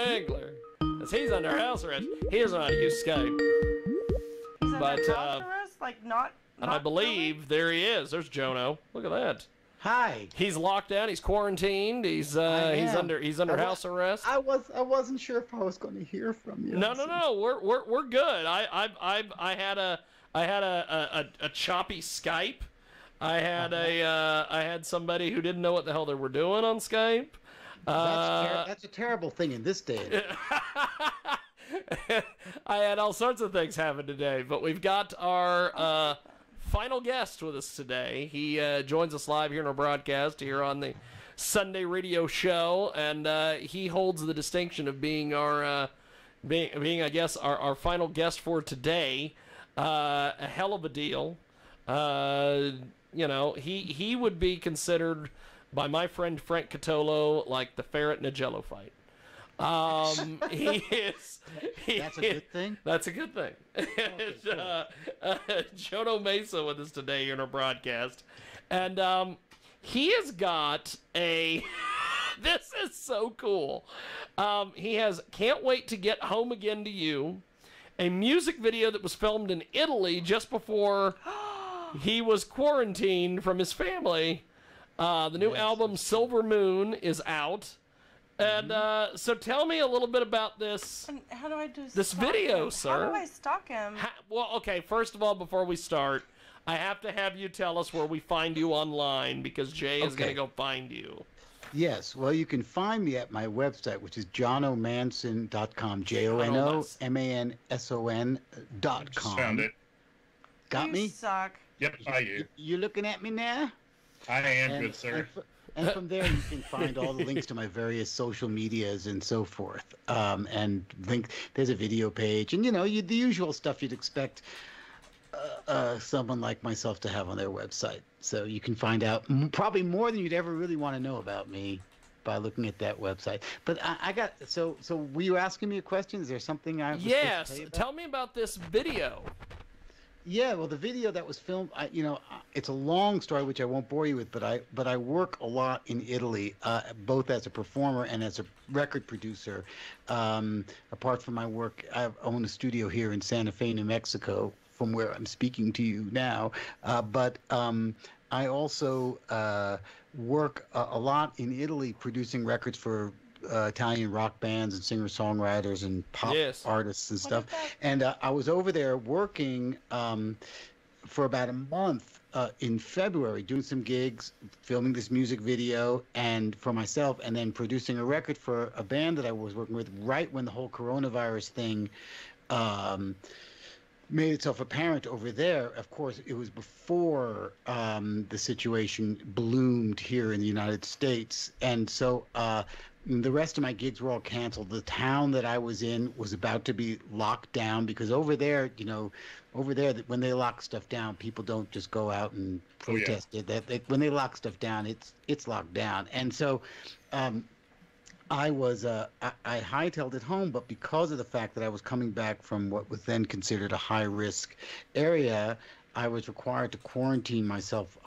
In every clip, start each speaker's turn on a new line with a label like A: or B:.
A: Angler. As he's under house arrest, he doesn't know how to use Skype.
B: He's under house arrest? Like, not
A: and I believe there he is. There's Jono. Look at that.
C: Hi.
A: He's locked down. He's quarantined. He's under house arrest.
C: I wasn't sure if I was going to hear from you.
A: No. We're good. I had a choppy Skype. I had somebody who didn't know what the hell they were doing on Skype.
C: That's a terrible thing in this day.
A: I had all sorts of things happen today, but we've got our final guest with us today. He joins us live here in our broadcast here on the Sunday radio show, and he holds the distinction of being our being I guess our final guest for today. A hell of a deal. You know, he would be considered by my friend Frank Catolo like the ferret in a Jello fight. He is.
C: That's a good thing?
A: That's a good thing. Okay, Jono Mesa with us today in our broadcast. And he has got a... This is so cool. He has Can't Wait to Get Home Again to You, a music video that was filmed in Italy just before he was quarantined from his family. The new album, Silver Moon, is out. And so tell me a little bit about this.
B: And how do I do
A: this video,
B: him?
A: sir?
B: How do I stalk him?
A: Well, okay, first of all, before we start, I have to have you tell us where we find you online, because Jay is going to go find you.
C: Yes, well, you can find me at my website, which is jonomanson.com, JONOMANSON.com.
D: Found it.
C: Got
B: you
C: me?
B: Suck.
D: Yep, I do.
C: You looking at me now?
D: I am, good sir.
C: And from there, you can find all the links to my various social medias and so forth. And there's a video page, and the usual stuff you'd expect someone like myself to have on their website. So you can find out probably more than you'd ever really want to know about me by looking at that website. But I got so were you asking me a question? Is there something I was supposed to tell you about?
A: Tell me about this video.
C: Yeah, well, the video that was filmed, it's a long story, which I won't bore you with, but I work a lot in Italy, both as a performer and as a record producer. Apart from my work, I own a studio here in Santa Fe, New Mexico, from where I'm speaking to you now. But I also work a lot in Italy producing records for Italian rock bands and singer-songwriters and pop artists and stuff. And I was over there working for about a month in February, doing some gigs, filming this music video and for myself, and then producing a record for a band that I was working with right when the whole coronavirus thing made itself apparent over there. Of course, it was before the situation bloomed here in the United States. And so the rest of my gigs were all canceled. The town that I was in was about to be locked down, because over there, when they lock stuff down, people don't just go out and protest it. When they lock stuff down, it's locked down. And so I hightailed it home, but because of the fact that I was coming back from what was then considered a high-risk area, I was required to quarantine myself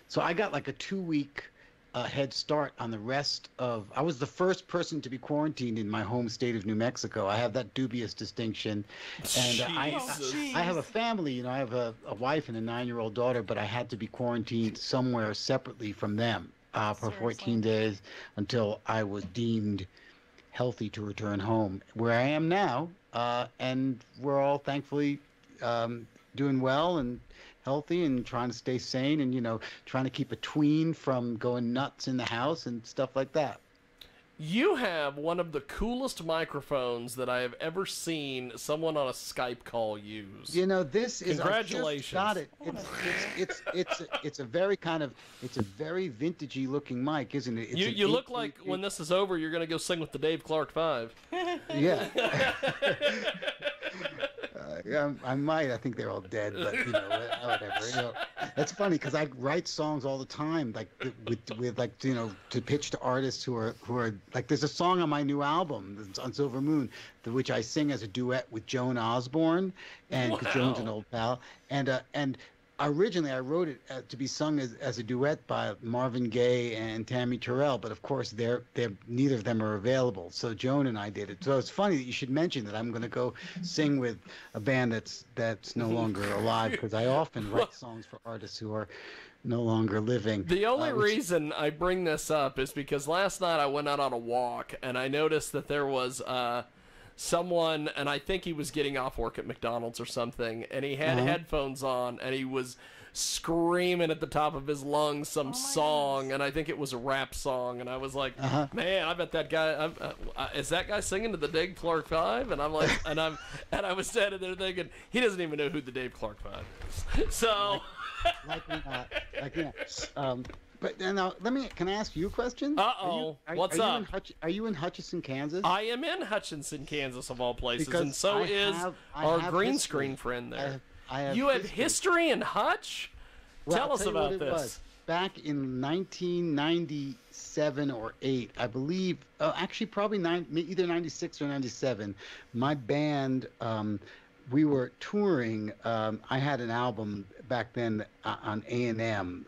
C: so I got like a 2-week head start on the rest of... I was the first person to be quarantined in my home state of New Mexico. I have that dubious distinction. And I have a family, I have a wife and a 9-year-old daughter, but I had to be quarantined somewhere separately from them for 14 days until I was deemed healthy to return home, where I am now. And we're all thankfully doing well and healthy and trying to stay sane and, trying to keep a tween from going nuts in the house and stuff like that.
A: You have one of the coolest microphones that I have ever seen someone on a Skype call use.
C: This is...
A: Congratulations.
C: I just got it. It's a very vintagey looking mic, isn't it?
A: You look like when this is over, you're going to go sing with the Dave Clark 5.
C: Yeah. I might. I think they're all dead, but whatever. It's funny because I write songs all the time, like with like to pitch to artists who are like. There's a song on my new album that's on Silver Moon, which I sing as a duet with Joan Osborne, and because Joan's an old pal, and originally I wrote it to be sung as a duet by Marvin Gaye and Tammy Terrell, but of course they're neither of them are available. So Joan and I did it. So it's funny that you should mention that. I'm going to go sing with a band that's no longer alive, because I often write songs for artists who are no longer living.
A: The only reason I bring this up is because last night I went out on a walk and I noticed that there was someone, and I think he was getting off work at McDonald's or something, and he had headphones on and he was screaming at the top of his lungs some song, and I think it was a rap song, and I was like, man, I bet that guy is that guy singing to the Dave Clark Five? And I'm like, and I was standing there thinking, he doesn't even know who the Dave Clark Five is. So
C: but now can I ask you a question?
A: What's up?
C: Are you in Hutchinson, Kansas?
A: I am in Hutchinson, Kansas, of all places,
C: Because
A: and so is our green screen friend there. You have history in Hutch?
C: Well,
A: Tell us about this.
C: Back in 1997 or 8, I believe, actually probably either 96 or 97, my band, we were touring. I had an album back then on A&M.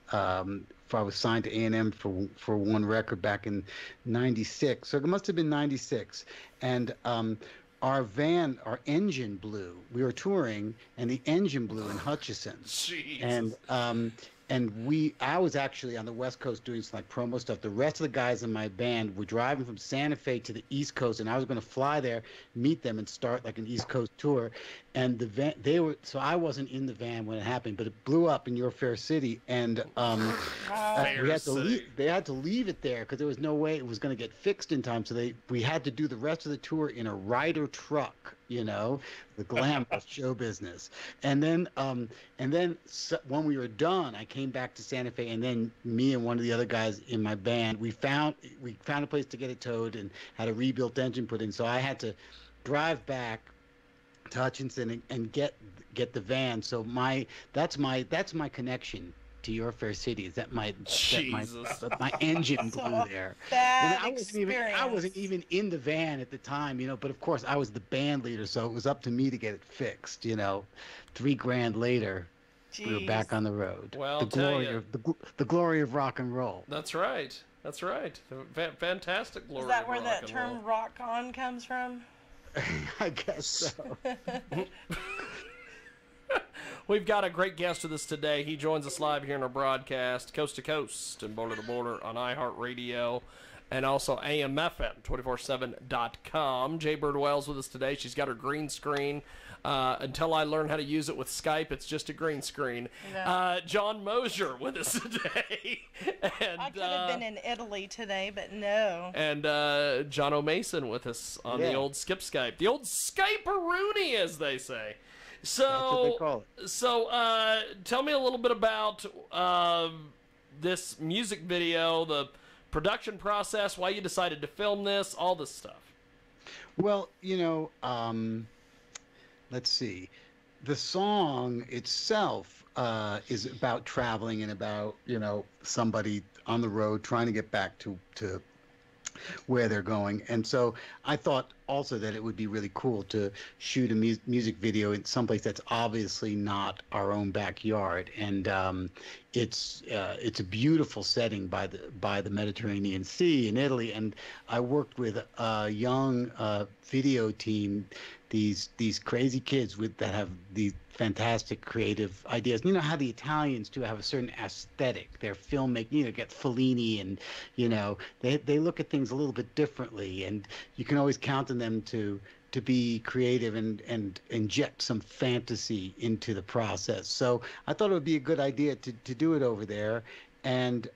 C: I was signed to A&M for one record back in 96. So it must have been 96. And our engine blew. We were touring, and the engine blew in Hutchinson.
A: Jesus.
C: And I was actually on the West Coast doing some promo stuff. The rest of the guys in my band were driving from Santa Fe to the East Coast, and I was going to fly there, meet them, and start an East Coast tour. And the van, so I wasn't in the van when it happened, but it blew up in Your Fair City, and we had to leave. They had to leave it there because there was no way it was going to get fixed in time. So we had to do the rest of the tour in a Ryder truck, the glamorous show business. And then when we were done, I came back to Santa Fe, and then me and one of the other guys in my band, we found a place to get it towed and had a rebuilt engine put in. So I had to drive back to Hutchinson and get the van. So that's my connection to Your Fair City. Is that my engine blew there.
B: Bad
C: I wasn't even in the van at the time, but of course I was the band leader, so it was up to me to get it fixed. $3,000 later, we were back on the road.
A: Well,
C: the glory of rock and roll.
A: That's right. That's right. Fantastic glory.
B: Is that
A: of
B: where
A: rock
B: that
A: and
B: term
A: roll.
B: "rock on" comes from?
C: I guess so.
A: We've got a great guest with us today. He joins us live here in our broadcast, coast to coast and border to border on iHeartRadio and also AMFM 247.com. Jay Bird Wells with us today. She's got her green screen. Until I learn how to use it with Skype, it's just a green screen. No. John Mosier with us today. And,
B: I could have been in Italy today, but no.
A: And John O'Mason with us on the old Skip Skype. The old Skype-a-rooney, as they say. So,
C: that's what they call it.
A: So, tell me a little bit about this music video, the production process, why you decided to film this, all this stuff.
C: Well, let's see. The song itself is about traveling and about, somebody on the road trying to get back to where they're going. And so I thought also that it would be really cool to shoot a music video in someplace that's obviously not our own backyard. And it's a beautiful setting by the Mediterranean Sea in Italy. And I worked with a young video team, these crazy kids that have these fantastic creative ideas. You know how the Italians do have a certain aesthetic. Their filmmaking, get Fellini, and they look at things a little bit differently, and you can always count on them to be creative and inject some fantasy into the process. So I thought it would be a good idea to do it over there, and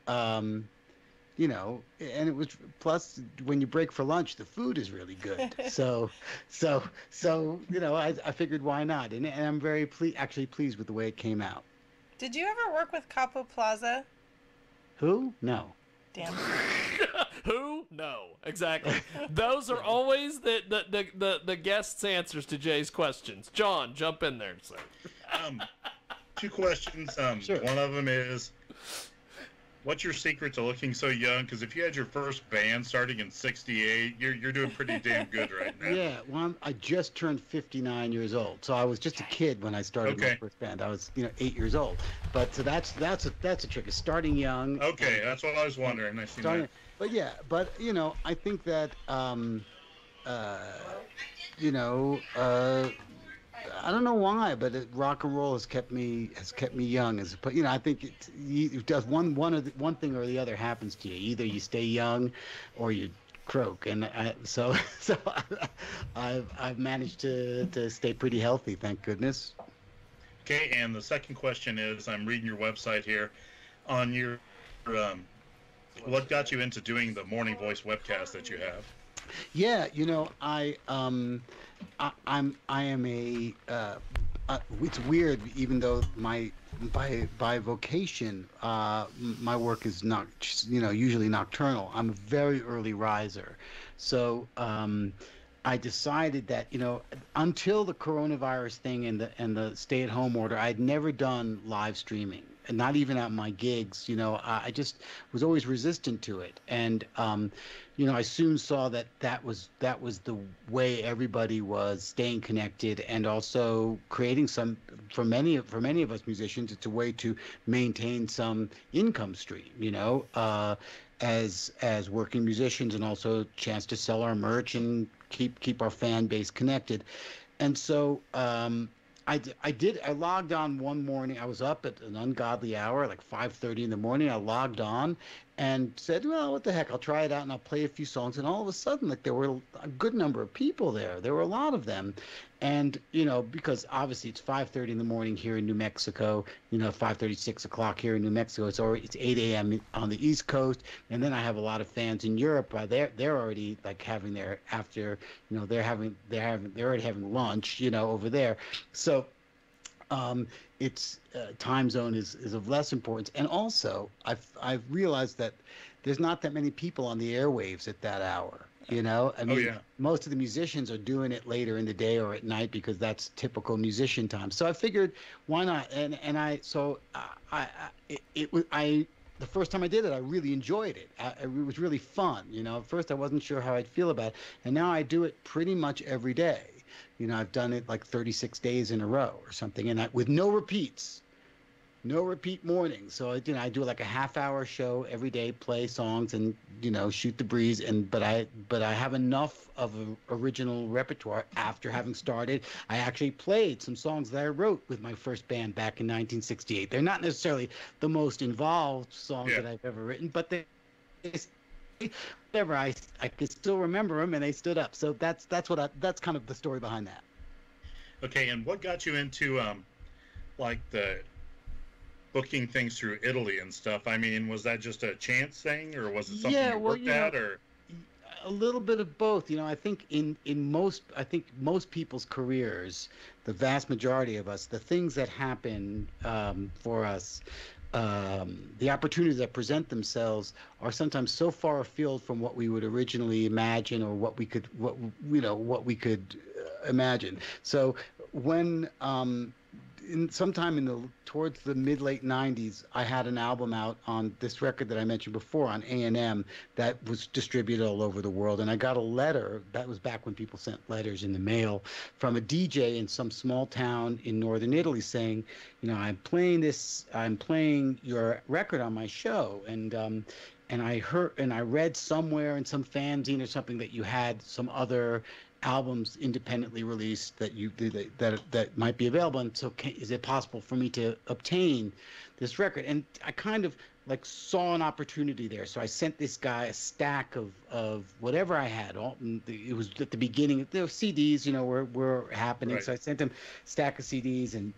C: and it was, plus when you break for lunch, the food is really good. So I figured why not, and I'm very pleased with the way it came out.
B: Did you ever work with Capo Plaza?
C: Who? No.
B: Damn.
A: Who? No. Exactly. Those are always the guest's answers to Jay's questions. John, jump in there, sir.
D: 2 questions.
C: Sure.
D: One of them is, what's your secret to looking so young? Because if you had your first band starting in '68, you're doing pretty damn good right now.
C: Yeah, well, I just turned 59 years old, so I was just a kid when I started my first band. I was, 8 years old. But so that's a trick. Is starting young.
D: Okay, that's what I was wondering. I see that.
C: But yeah, I think that you know, I don't know why, but rock and roll has kept me young. I think it does one thing or the other happens to you. Either you stay young, or you croak. And so I've managed to stay pretty healthy, thank goodness.
D: Okay, and the second question is, I'm reading your website here, on your what got you into doing the Morning Voice webcast that you have?
C: Yeah, I am a. It's weird, even though by vocation, my work is not, usually nocturnal. I'm a very early riser, so I decided that until the coronavirus thing and the stay-at-home order, I'd never done live streaming. And not even at my gigs, I just was always resistant to it. And, I soon saw that was the way everybody was staying connected, and also creating for many of us musicians, it's a way to maintain some income stream, as working musicians, and also a chance to sell our merch and keep our fan base connected. And so, I logged on one morning. I was up at an ungodly hour, like 5:30 in the morning. I logged on and said, well, what the heck, I'll try it out and I'll play a few songs. And all of a sudden, like, there were a good number of people there. There were a lot of them. And, because obviously it's 5:30 in the morning here in New Mexico, 5:30, 6 o'clock here in New Mexico. It's 8 a.m. on the East Coast. And then I have a lot of fans in Europe. They're already like having their after, they're already having lunch, over there. So its time zone is of less importance. And also I've realized that there's not that many people on the airwaves at that hour. Most of the musicians are doing it later in the day or at night, because that's typical musician time. So I figured, why not? The first time I did it, I really enjoyed it. It was really fun. At first I wasn't sure how I'd feel about it, and now I do it pretty much every day. I've done it like 36 days in a row or something, and with no repeats. No repeat mornings. So I do like a half-hour show every day, play songs and shoot the breeze. But I have enough of original repertoire after having started. I actually played some songs that I wrote with my first band back in 1968. They're not necessarily the most involved songs that I've ever written, but whatever, I could still remember them, and they stood up. So that's kind of the story behind that.
D: Okay, and what got you into like the booking things through Italy and stuff? I mean, was that just a chance thing, or was it something you worked at, or?
C: A little bit of both. I think most people's careers, the vast majority of us, the things that happen for us, the opportunities that present themselves are sometimes so far afield from what we would originally imagine, or what we could imagine. So when sometime towards the mid-late 90s, I had an album out on this record that I mentioned before on A&M that was distributed all over the world. And I got a letter, that was back when people sent letters in the mail, from a DJ in some small town in northern Italy saying, I'm playing your record on my show. And I read somewhere in some fanzine or something that you had some other albums independently released that might be available, and so is it possible for me to obtain this record? And I kind of like saw an opportunity there, so I sent this guy a stack of whatever I had. It was at the beginning, the CDs were happening, right. So I sent him a stack of CDs and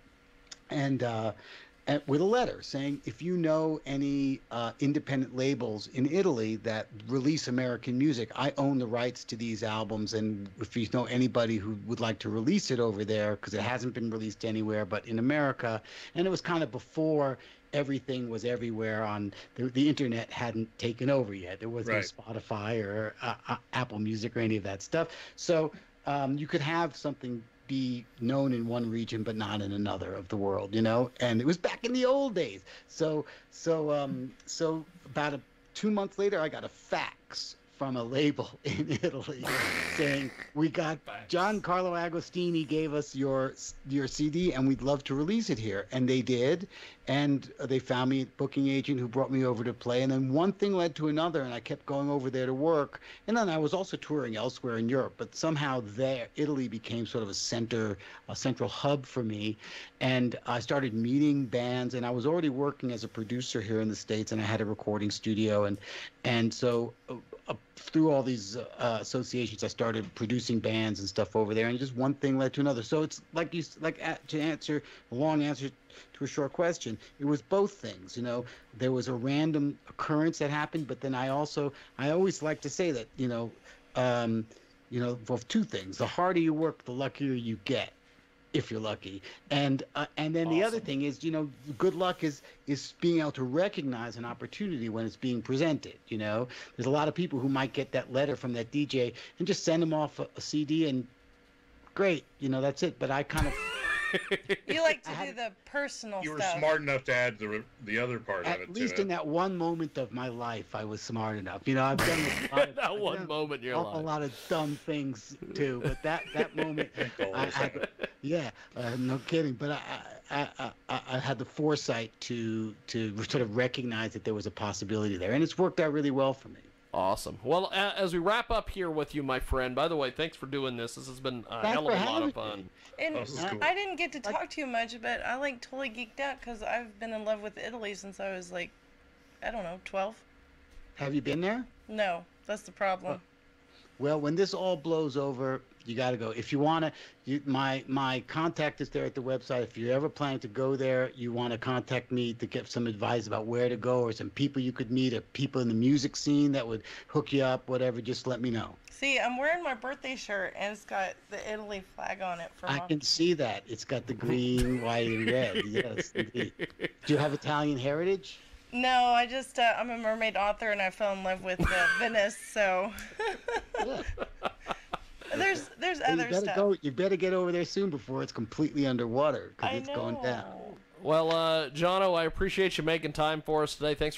C: with a letter saying, if you know any independent labels in Italy that release American music, I own the rights to these albums, and if you know anybody who would like to release it over there, because it hasn't been released anywhere but in America. And it was kind of before everything was everywhere on the internet hadn't taken over yet. There was no Spotify or Apple Music or any of that stuff. So you could have something be known in one region but not in another of the world, you know. And it was back in the old days. So about 2 months later, I got a fax from a label in Italy saying, we got Giancarlo Agostini gave us your CD and we'd love to release it here. And they did. And they found me a booking agent who brought me over to play. And then one thing led to another, and I kept going over there to work. And then I was also touring elsewhere in Europe, but somehow Italy became sort of a central hub for me. And I started meeting bands, and I was already working as a producer here in the States, and I had a recording studio. And so through all these associations, I started producing bands and stuff over there, and just one thing led to another. So it's to answer a long answer to a short question, it was both things. You know, there was a random occurrence that happened, but then I always like to say that well, two things: the harder you work, the luckier you get, if you're lucky. And then the other thing is, you know, good luck is being able to recognize an opportunity when it's being presented. You know, there's a lot of people who might get that letter from that DJ and just send them off a CD and great, you know, that's it. But I kind of
B: you like to do the personal
D: you
B: stuff.
D: You were smart enough to add the other part of it.
C: At least in that one moment of my life, I was smart enough. You know, I've done
A: a moment in your life.
C: A lot of dumb things too, but that moment, no kidding. But I had the foresight to sort of recognize that there was a possibility there, and it's worked out really well for me.
A: Awesome. Well, as we wrap up here with you, my friend, by the way, thanks for doing this. This has been a hell of a lot of fun.
B: And cool. I didn't get to talk to you much, but I totally geeked out because I've been in love with Italy since I was 12.
C: Have you been there?
B: No, that's the problem.
C: Well, when this all blows over, you got to go. If you want to, my contact is there at the website. If you're ever planning to go there, you want to contact me to get some advice about where to go or some people you could meet or people in the music scene that would hook you up, whatever, just let me know.
B: See, I'm wearing my birthday shirt, and it's got the Italy flag on it.
C: I can see that. It's got the green, white, and red. Yes, indeed. Do you have Italian heritage?
B: No, I just, I'm a mermaid author, and I fell in love with Venice, so... There's other stuff.
C: You better get over there soon before it's completely underwater, because it's going down.
A: Well, Jono, I appreciate you making time for us today. Thanks for